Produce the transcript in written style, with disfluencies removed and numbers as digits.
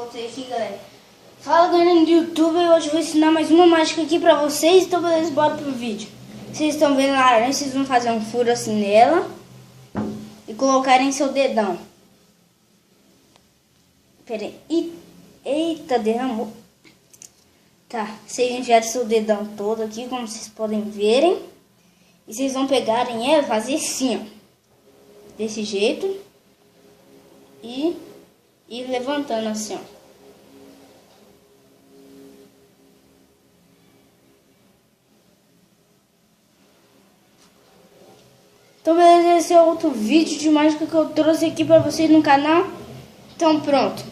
Voltei aqui, galera. Fala, galera do YouTube, hoje eu vou ensinar mais uma mágica aqui pra vocês. Então beleza, bora pro vídeo. Vocês estão vendo a aranha, vocês vão fazer um furo assim nela e colocarem seu dedão. Pera aí. Eita, derramou. Tá, vocês enfiaram seu dedão todo aqui, como vocês podem verem. E vocês vão pegarem ela e fazer assim, ó. Desse jeito. E ir levantando assim, ó. Então beleza, esse é outro vídeo de mágica que eu trouxe aqui pra vocês no canal. Então pronto.